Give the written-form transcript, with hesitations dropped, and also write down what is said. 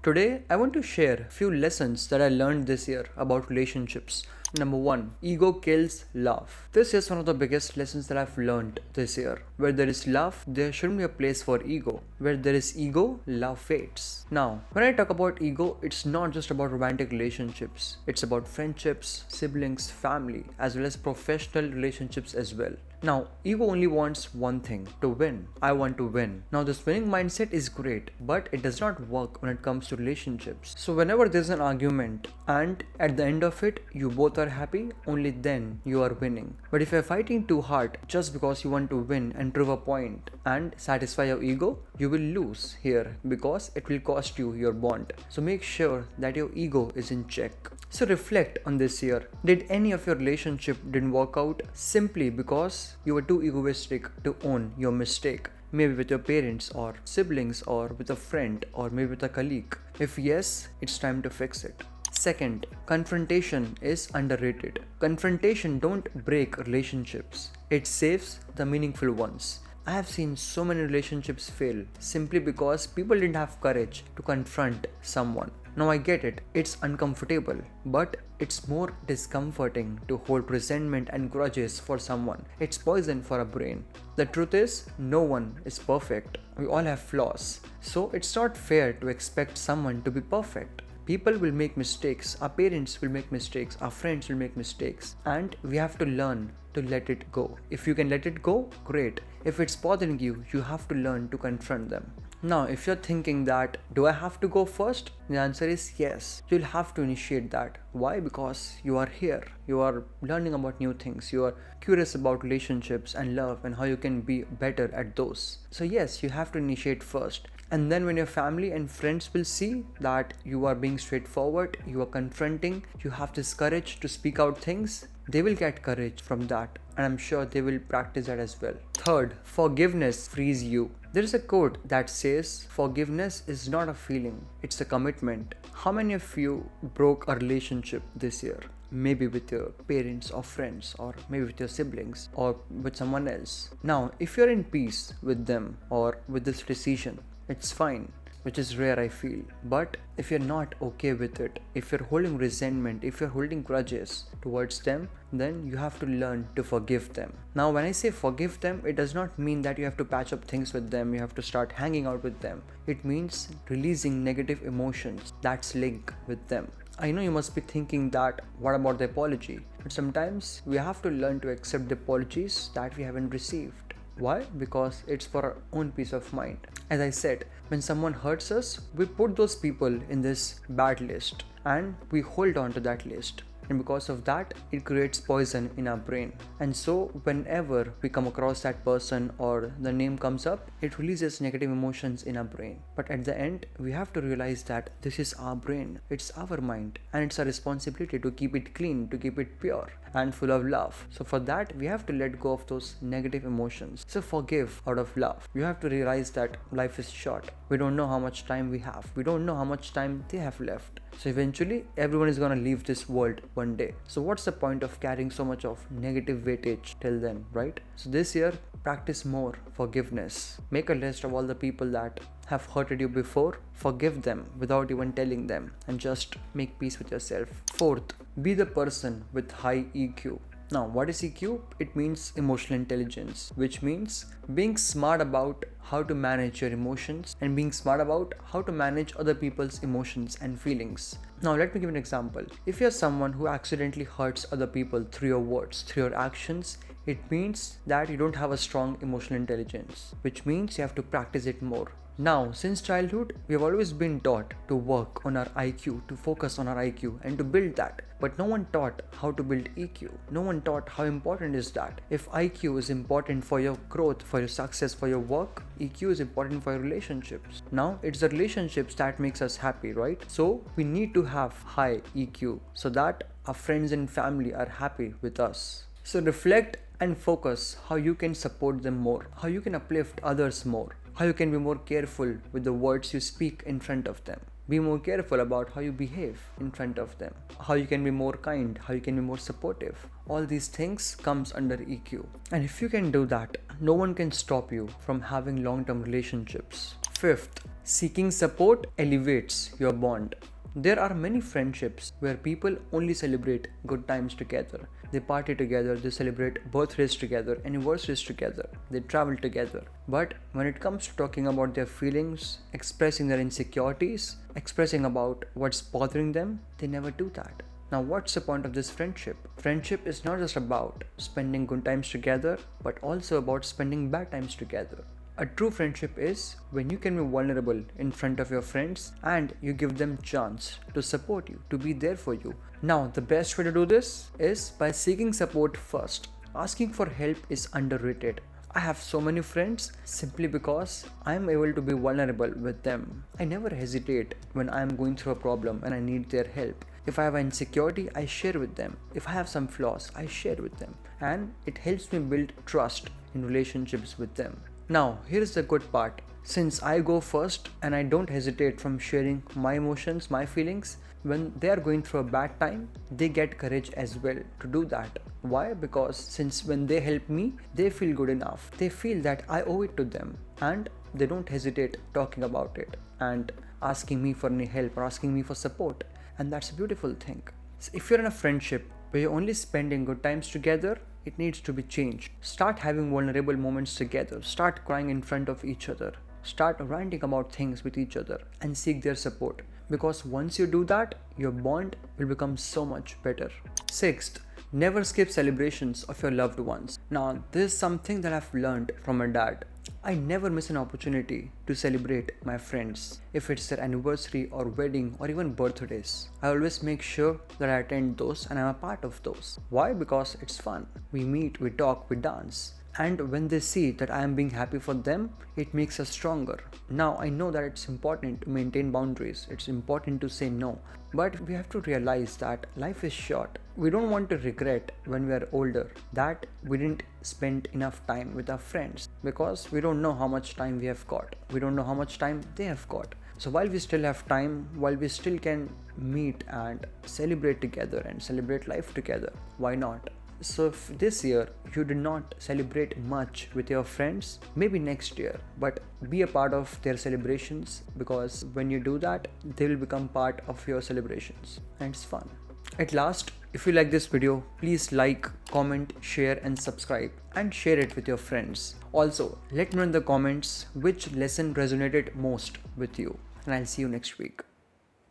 Today, I want to share a few lessons that I learned this year about relationships. Number one, ego kills love. This is one of the biggest lessons that I've learned this year. Where there is love, there shouldn't be a place for ego. Where there is ego, love fades. Now, when I talk about ego, it's not just about romantic relationships, it's about friendships, siblings, family, as well as professional relationships as well. Now, ego only wants one thing, to win. I want to win. Now, this winning mindset is great, but it does not work when it comes to relationships. So, whenever there's an argument and at the end of it, you both are happy, only then you are winning. But if you're fighting too hard just because you want to win and prove a point and satisfy your ego, you will lose here because it will cost you your bond. So, make sure that your ego is in check. So reflect on this year. Did any of your relationship didn't work out simply because you were too egoistic to own your mistake? Maybe with your parents or siblings or with a friend or maybe with a colleague. If yes, it's time to fix it. Second, confrontation is underrated. Confrontation don't break relationships. It saves the meaningful ones. I have seen so many relationships fail simply because people didn't have courage to confront someone. Now I get it, it's uncomfortable, but it's more discomforting to hold resentment and grudges for someone. It's poison for a brain. The truth is, no one is perfect. We all have flaws. So it's not fair to expect someone to be perfect. People will make mistakes, our parents will make mistakes, our friends will make mistakes, and we have to learn to let it go. If you can let it go, great. If it's bothering you, you have to learn to confront them. Now, if you're thinking that, do I have to go first? The answer is yes. You'll have to initiate that. Why? Because you are here. You are learning about new things. You are curious about relationships and love and how you can be better at those. So yes, you have to initiate first. And then when your family and friends will see that you are being straightforward, you are confronting, you have this courage to speak out things, they will get courage from that. And I'm sure they will practice that as well. Third, forgiveness frees you. There is a quote that says, forgiveness is not a feeling, it's a commitment. How many of you broke a relationship this year? Maybe with your parents or friends, or maybe with your siblings, or with someone else. Now, if you're in peace with them or with this decision, it's fine, which is rare I feel. But if you're not okay with it, if you're holding resentment, if you're holding grudges towards them, then you have to learn to forgive them. Now, when I say forgive them, it does not mean that you have to patch up things with them, you have to start hanging out with them. It means releasing negative emotions that's linked with them. I know you must be thinking that, what about the apology? But sometimes we have to learn to accept the apologies that we haven't received. Why? Because it's for our own peace of mind. As I said, when someone hurts us, we put those people in this bad list and we hold on to that list. And because of that, it creates poison in our brain. And so whenever we come across that person or the name comes up, it releases negative emotions in our brain. But at the end, we have to realize that this is our brain, it's our mind, and it's our responsibility to keep it clean, to keep it pure and full of love. So for that, we have to let go of those negative emotions. So forgive out of love. You have to realize that life is short. We don't know how much time we have. We don't know how much time they have left. So eventually, everyone is gonna leave this world one day. So what's the point of carrying so much of negative weightage till then, right? So this year, practice more forgiveness. Make a list of all the people that have hurted you before. Forgive them without even telling them and just make peace with yourself. Fourth, be the person with high EQ. Now, what is EQ? It means emotional intelligence, which means being smart about how to manage your emotions and being smart about how to manage other people's emotions and feelings. Now, let me give an example. If you're someone who accidentally hurts other people through your words, through your actions, it means that you don't have a strong emotional intelligence, which means you have to practice it more. Now, since childhood, we have always been taught to work on our IQ, to focus on our IQ and to build that. But no one taught how to build EQ. No one taught how important is that. If IQ is important for your growth, for your success, for your work, EQ is important for your relationships. Now, it's the relationships that makes us happy, right? So, we need to have high EQ so that our friends and family are happy with us. So, reflect and focus how you can support them more, how you can uplift others more, how you can be more careful with the words you speak in front of them. Be more careful about how you behave in front of them, how you can be more kind, how you can be more supportive. All these things comes under EQ. And if you can do that, no one can stop you from having long-term relationships. Fifth, seeking support elevates your bond. There are many friendships where people only celebrate good times together. They party together, they celebrate birthdays together, anniversaries together, they travel together. But when it comes to talking about their feelings, expressing their insecurities, expressing about what's bothering them, they never do that. Now, what's the point of this friendship? Friendship is not just about spending good times together, but also about spending bad times together. A true friendship is when you can be vulnerable in front of your friends and you give them chance to support you, to be there for you. Now, the best way to do this is by seeking support first. Asking for help is underrated. I have so many friends simply because I am able to be vulnerable with them. I never hesitate when I am going through a problem and I need their help. If I have an insecurity, I share with them. If I have some flaws, I share with them. And it helps me build trust in relationships with them. Now, here's the good part. Since I go first and I don't hesitate from sharing my emotions, my feelings, when they are going through a bad time, they get courage as well to do that. Why? Because since when they help me, they feel good enough. They feel that I owe it to them and they don't hesitate talking about it and asking me for any help or asking me for support. And that's a beautiful thing. So if you're in a friendship where you're only spending good times together, it needs to be changed. Start having vulnerable moments together. Start crying in front of each other. Start ranting about things with each other and seek their support. Because once you do that, your bond will become so much better. Sixth, never skip celebrations of your loved ones. Now, this is something that I've learned from my dad. I never miss an opportunity to celebrate my friends. If it's their anniversary or wedding or even birthdays, I always make sure that I attend those and I'm a part of those. Why? Because it's fun. We meet, we talk, we dance. And when they see that I am being happy for them, it makes us stronger. Now I know that it's important to maintain boundaries. It's important to say no. But we have to realize that life is short. We don't want to regret when we are older that we didn't spend enough time with our friends because we don't know how much time we have got. We don't know how much time they have got. So while we still have time, while we still can meet and celebrate together and celebrate life together, why not? So if this year you did not celebrate much with your friends, maybe next year, but be a part of their celebrations because when you do that, they will become part of your celebrations and it's fun. At last, if you like this video, please like, comment, share and subscribe and share it with your friends. Also, let me know in the comments which lesson resonated most with you and I'll see you next week.